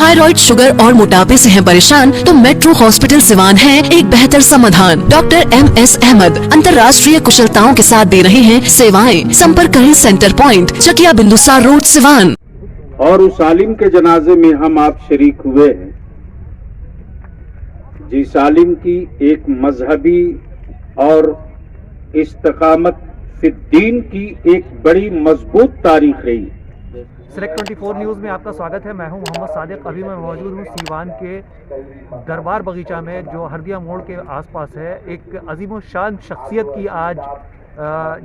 Thyroid, sugar और मोटापे से हैं परेशान तो मेट्रो हॉस्पिटल सिवान है एक बेहतर समाधान। डॉक्टर MS अहमद अंतर्राष्ट्रीय कुशलताओं के साथ दे रहे हैं सेवाएं। संपर्क करें centre point, Chakiya Bindusar road, Siwan. और उस आलिम के जनाजे में हम आप शरीक हुए हैं जिस आलिम की एक मजहबी और इस्तिकामत फिद्दीन की एक बड़ी मजबूत तारीख रही। सेलेक्ट 24 न्यूज़ में आपका स्वागत है। मैं हूं मोहम्मद सादिक। अभी मैं मौजूद हूं सीवान के दरबार बगीचा में जो हरदिया मोड़ के आसपास है। एक अजीम शान शख्सियत की आज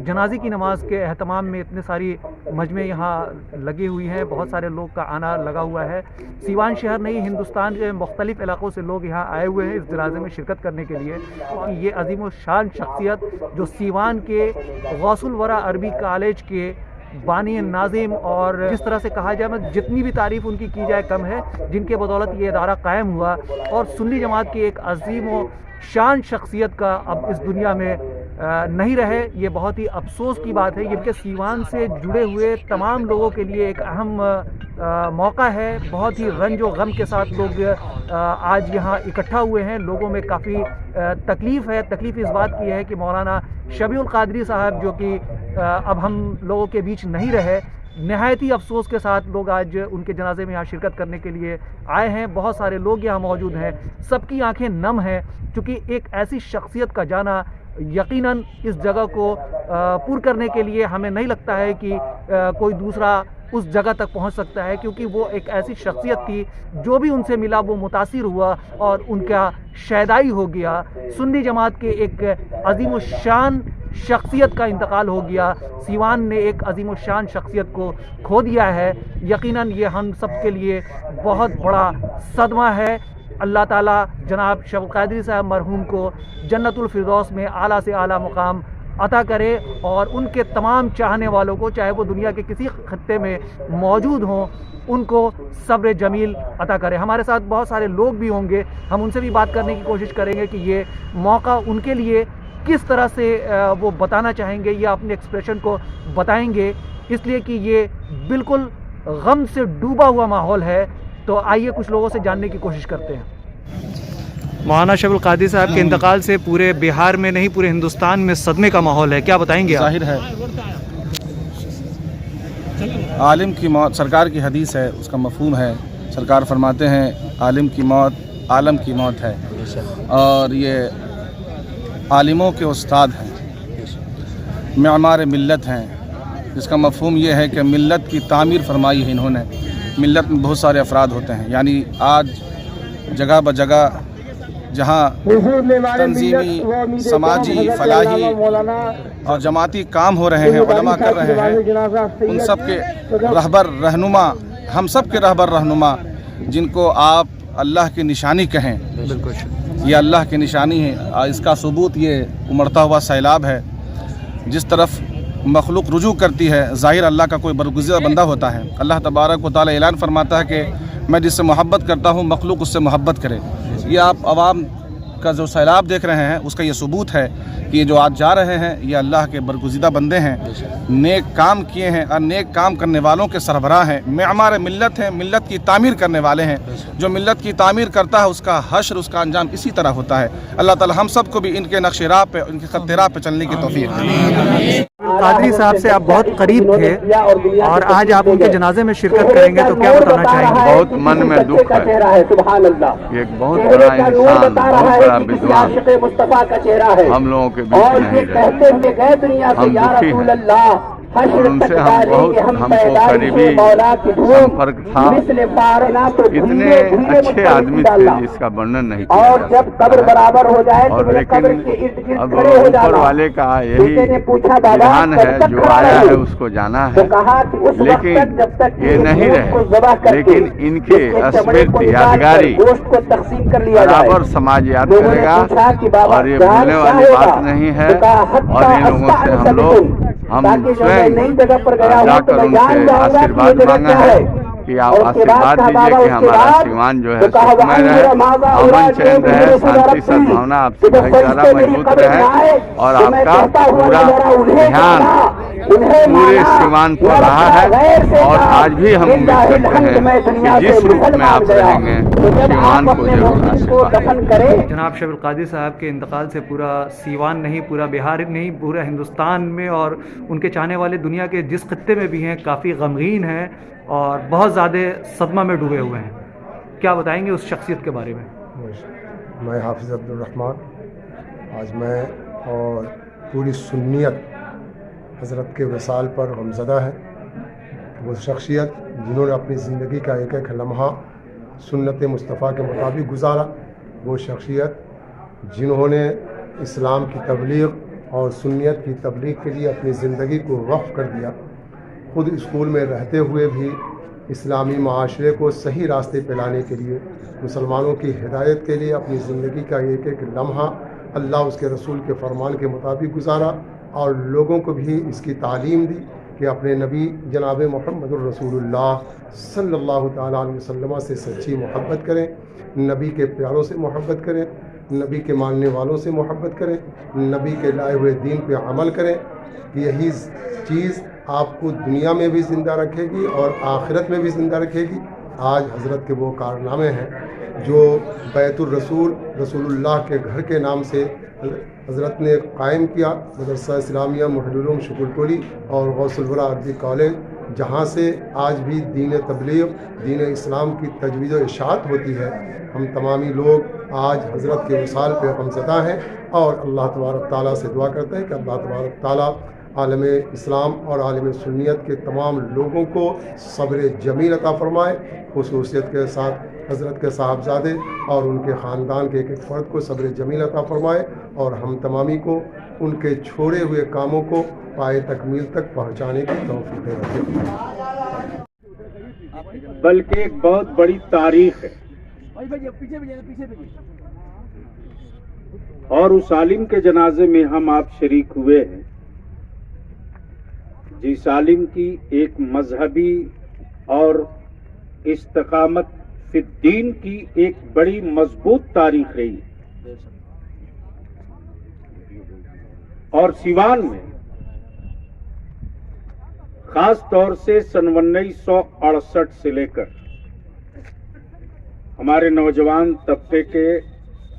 जनाजे की नमाज के एहतमाम में इतने सारी मजमे यहाँ लगी हुई हैं, बहुत सारे लोग का आना लगा हुआ है। सीवान शहर नहीं, हिंदुस्तान के मुख्तलिफ इलाकों से लोग यहाँ आए हुए हैं इस जनाजे में शिरकत करने के लिए। क्योंकि ये अजीम शान शख्सियत जो सीवान के गौसुल वरा अरबी कॉलेज के बानी नाजिम और जिस तरह से कहा जाए, मैं जितनी भी तारीफ़ उनकी की जाए कम है, जिनके बदौलत ये इदारा कायम हुआ और सुन्नी जमात की एक अजीम व शान शख्सियत का अब इस दुनिया में नहीं रहे। ये बहुत ही अफसोस की बात है। ये सीवान से जुड़े हुए तमाम लोगों के लिए एक अहम मौका है। बहुत ही रंज और गम के साथ लोग आज यहाँ इकट्ठा हुए हैं। लोगों में काफ़ी तकलीफ़ है। तकलीफ़ इस बात की है कि मौलाना शबीउल कादरी साहब जो कि अब हम लोगों के बीच नहीं रहे, नहायती अफसोस के साथ लोग आज उनके जनाजे में यहाँ शिरकत करने के लिए आए हैं। बहुत सारे लोग यहाँ मौजूद हैं, सबकी आंखें नम हैं, क्योंकि एक ऐसी शख्सियत का जाना यकीनन इस जगह को पूर्ण करने के लिए हमें नहीं लगता है कि कोई दूसरा उस जगह तक पहुंच सकता है, क्योंकि वो एक ऐसी शख्सियत थी जो भी उनसे मिला वो मुतासिर हुआ और उनका शैदाई हो गया। सुन्नी जमात के एक अजीम शान शख्सियत का इंतकाल हो गया। सीवान ने एक अजीम शान शख्सियत को खो दिया है। यकीनन ये हम सब के लिए बहुत बड़ा सदमा है। अल्लाह ताला जनाब शबीउल कादरी साहब मरहूम को जन्नतुल फिरदौस में आला से आला मुकाम अता करे और उनके तमाम चाहने वालों को, चाहे वो दुनिया के किसी खत्ते में मौजूद हों, उनको सब्र जमील अता करे। हमारे साथ बहुत सारे लोग भी होंगे, हम उनसे भी बात करने की कोशिश करेंगे कि ये मौका उनके लिए किस तरह से वो बताना चाहेंगे या अपने एक्सप्रेशन को बताएंगे, इसलिए कि ये बिल्कुल गम से डूबा हुआ माहौल है। तो आइए कुछ लोगों से जानने की कोशिश करते हैं। मौलाना शबीउल कादरी साहब के इंतकाल से पूरे बिहार में नहीं पूरे हिंदुस्तान में सदमे का माहौल है, क्या बताएंगे आप? जाहिर है आलिम की मौत सरकार की हदीस है, उसका मफहूम है। सरकार फरमाते हैं आलिम की मौत आलम की मौत है, और ये आलिमों के उस्ताद हैं, मेमार मिल्लत हैं, जिसका मफहूम ये है कि मिल्लत की तामीर फरमाई है इन्होंने। मिल्लत में बहुत सारे अफराद होते हैं, यानी आज जगह ब जगह जहाँ तंजीमी, समाजी, फलाही और जमाती काम हो रहे हैं, उलमा कर रहे हैं, उन सब के रहबर रहनुमा, हम सब के रहबर रहनुमा, जिनको आप अल्लाह की निशानी कहें, ये अल्लाह की निशानी है। इसका सबूत ये उमड़ता हुआ सैलाब है। जिस तरफ मखलूक रुजू करती है, ज़ाहिर अल्लाह का कोई बरगुज़िरा बंदा होता है। अल्लाह तबारक व तआला ऐलान फरमाता है कि मैं जिससे मोहब्बत करता हूँ मखलूक उससे मोहब्बत करे। ये आप आवाम का जो सैलाब देख रहे हैं उसका ये सबूत है कि ये जो आज जा रहे हैं ये अल्लाह के बरगुज़िदा बंदे हैं, नेक काम किए हैं और नेक काम करने वालों के सरबराह हैं। मेमार मिल्लत हैं, मिल्लत की तामीर करने वाले हैं। जो मिल्लत की तामीर करता है उसका हश्र, उसका अंजाम इसी तरह होता है। अल्लाह ताला हम सबको भी इनके नक्शे राह पे, इनके खत्ते राह पे चलने की तौफीक दे। कादरी साहब से आप बहुत करीब थे और आज आप उनके जनाजे में शिरकत करेंगे, तो क्या बताना चाहेंगे? बहुत मन में दुख है। एक बहुत बड़ा इंसान, बहुत बड़ा विद्वान हम लोगों के बीच नहीं रहे, हम दुखी हैं। और उनसे हम बहुत, हमको करीबी संपर्क था। इतने अच्छे आदमी थे जिसका वर्णन नहीं किया जा सकता है। और लेकिन अब ऊपर वाले का यही विधान है, जो आया है उसको जाना है, लेकिन ये नहीं रहे। लेकिन इनके स्मृति यादगारी बराबर समाज याद करेगा और ये भूलने वाली बात नहीं है। और इन लोगों से हम स्वयं जाकर उनसे आशीर्वाद मांगा है कि आप आशीर्वाद दीजिए कि हमारा सीवान जो है सुखमय रहे, अमन चैन रहे, शांति सद्भावना, आपसी भाईचारा मजबूत रहे और आपका पूरा ध्यान पूरे सीमांत पर रहा है और आज भी हम उम्मीद करते हैं कि जिस रूप में आप रहेंगे सीमांत को जरूर हासिल पाएंगे। जनाब शबीर कादरी साहब के इंतकाल से पूरा सीवान नहीं, पूरा बिहार नहीं, पूरा हिंदुस्तान में और उनके चाहने वाले दुनिया के जिस खत्ते में भी हैं काफ़ी गमगीन हैं और बहुत ज़्यादा सदमा में डूबे हुए हैं। क्या बताएंगे उस शख्सियत के बारे में? मैं हाफिज़ अब्दुल रहमान, आज मैं और पूरी सुन्नियत हज़रत के वसाल पर गमज़दा है। वो शख्सियत जिन्होंने अपनी ज़िंदगी का एक एक लम्हा सुन्नत मुस्तफ़ा के मुताबिक गुजारा, वो शख्सियत जिन्होंने इस्लाम की तबलीग और सुन्नियत की तबलीग के लिए अपनी ज़िंदगी को वक्फ़ कर दिया। ख़ुद स्कूल में रहते हुए भी इस्लामी माशरे को सही रास्ते पे लाने के लिए, मुसलमानों की हिदायत के लिए अपनी ज़िंदगी का एक एक लम्हा अल्लाह उसके रसूल के फरमान के मुताबिक गुजारा और लोगों को भी इसकी तालीम दी कि अपने नबी जनाब मुहम्मदुर रसूलुल्लाह सल्लल्लाहु तआला अलैहि वसल्लम से सच्ची मोहब्बत करें, नबी के प्यारों से मोहब्बत करें, नबी के मानने वालों से मोहब्बत करें, नबी के लाए हुए दीन पे अमल करें। यही चीज़ आपको दुनिया में भी ज़िंदा रखेगी और आखिरत में भी ज़िंदा रखेगी। आज हज़रत के वो कारनामे हैं जो बैतुर रसूल रसूलुल्लाह के घर के नाम से हज़रत ने कायम किया, मदरसा इस्लामिया मुहिद्दीन शुकुरटोली और गौसुल वरा अरबी कॉलेज, जहाँ से आज भी दीन तबलीग, दीन इस्लाम की तजवीज़ व इशाअत होती है। हम तमामी लोग आज हज़रत के वसाल पे गमज़दा हैं और अल्लाह तबारक ताला से दुआ करते हैं कि अल्लाह तबारक ताला आलम इस्लाम और आलम सुन्नियत के तमाम लोगों को सब्र जमील अता फ़रमाए, खुसूसियत के साथ हज़रत के साहबजादे और उनके ख़ानदान के एक एक फ़र्द को सब्र जमील अता फ़रमाए और हम तमामी को उनके छोड़े हुए कामों को पाए तकमील तक पहुँचाने की तौफ़ीक़ रखें। बल्कि एक बहुत बड़ी तारीख़ है और उस आलिम के जनाजे में हम आप शरीक हुए हैं जिस आलिम की एक मजहबी और इस्तिकामत फिद्दीन की एक बड़ी मजबूत तारीख रही है। और सिवान में खास तौर से सन 1968 से लेकर हमारे नौजवान तबके के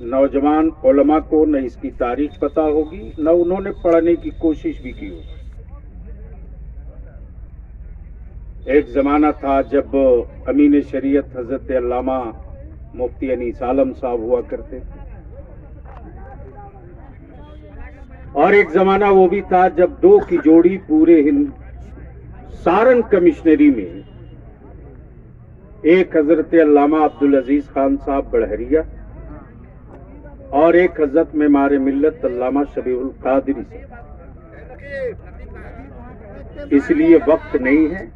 नौजवान उलमा को न इसकी तारीख पता होगी, न उन्होंने पढ़ने की कोशिश भी की होगी। एक ज़माना था जब अमीन शरीयत हज़रत अल्लामा मुफ्ती अनीस आलम साहब हुआ करते, और एक ज़माना वो भी था जब दो की जोड़ी पूरे सारन कमिश्नरी में, एक हज़रत अल्लामा अब्दुल अजीज खान साहब बड़हरिया और एक हज़रत मेमार मिल्लत अल्लामा शबीउल कादरी साहब। इसलिए वक्त नहीं है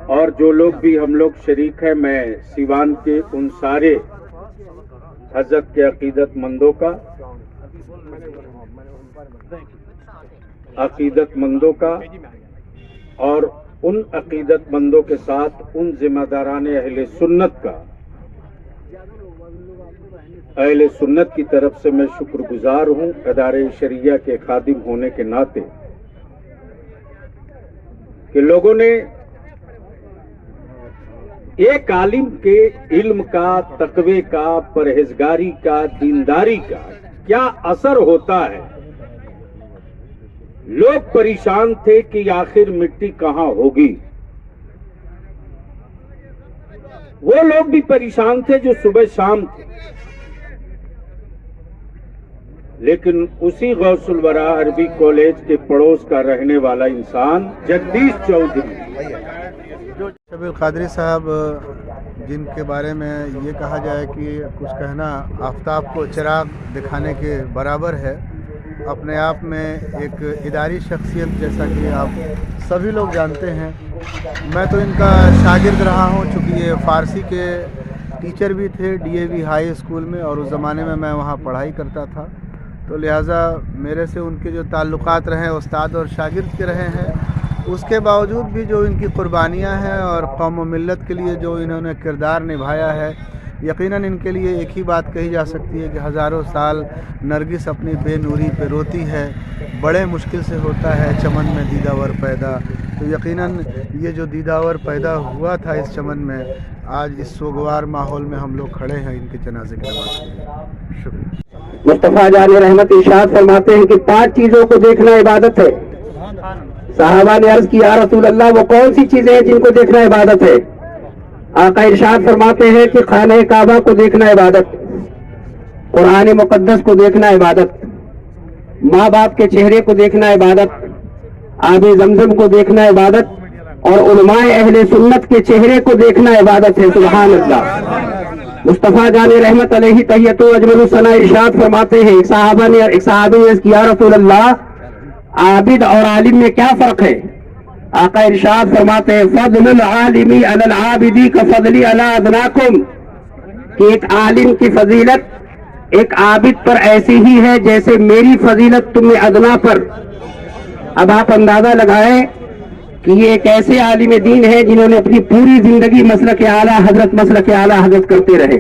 और जो लोग भी हम लोग शरीक हैं, मैं सिवान के उन सारे हज़रत के अकीदतमंदों का और उन अकीदतमंदों के साथ उन जिम्मेदारान अहले सुन्नत का, अहले सुन्नत की तरफ से मैं शुक्रगुजार हूं अदारे शरिया के खादिम होने के नाते कि लोगों ने एक आलिम के इल्म का, तकवे का, परहेजगारी का, दीनदारी का क्या असर होता है। लोग परेशान थे कि आखिर मिट्टी कहां होगी। वो लोग भी परेशान थे जो सुबह शाम थे, लेकिन उसी गौसुल वरा अरबी कॉलेज के पड़ोस का रहने वाला इंसान जगदीश चौधरी, शबीर कादरी साहब, जिनके बारे में ये कहा जाए कि कुछ कहना आफताब को चिराग दिखाने के बराबर है, अपने आप में एक इदारी शख्सियत जैसा कि आप सभी लोग जानते हैं। मैं तो इनका शागिर्द रहा हूँ, चूँकि ये फ़ारसी के टीचर भी थे डीएवी हाई स्कूल में और उस ज़माने में मैं वहाँ पढ़ाई करता था, तो लिहाजा मेरे से उनके जो ताल्लुकात रहे उस्ताद और शागिर्द के रहे हैं। उसके बावजूद भी जो इनकी कुर्बानियाँ हैं और कौम व मिल्लत के लिए जो इन्होंने किरदार निभाया है, यकीनन इनके लिए एक ही बात कही जा सकती है कि हज़ारों साल नरगिस अपनी बेनूरी पे रोती है, बड़े मुश्किल से होता है चमन में दीदावर पैदा। तो यकीनन ये जो दीदावर पैदा हुआ था इस चमन में, आज इस सोगवार माहौल में हम लोग खड़े हैं इनके जनाजे की नमाज के लिए। शुक्रिया। मुस्तफ़ा जान रहमत इरशाद फरमाते हैं कि 5 चीज़ों को देखना इबादत है। सहाबा ने अर्ज किया, रसूल अल्लाह वो कौन सी चीजें हैं जिनको देखना इबादत है? आका इरशाद फरमाते हैं कि खाने काबा को देखना इबादत, कुरान मुकद्दस को देखना इबादत, माँ बाप के चेहरे को देखना इबादत, आबे जमजम को देखना इबादत, और उलमाए अहले सुन्नत के चेहरे को देखना इबादत है। सुभान अल्लाह। मुस्तफ़ा जाने रहमत अलैहि तहियतु अजमलु सना इरशाद फरमाते हैं, एक साहबी ने अर्ज किया, रसूल अल्लाह आबिद और आलिम में क्या फर्क है? आका इरशाद फरमाते हैं, फज़लुल आलिमी अलल आबिदी का फज़ली अला अदनाकुम, कि एक आलिम की फजीलत एक आबिद पर ऐसी ही है जैसे मेरी फजीलत तुम में अदना पर। अब आप अंदाजा लगाएं कि ये एक ऐसे आलिम दीन है जिन्होंने अपनी पूरी जिंदगी मसलक आला हजरत करते रहे।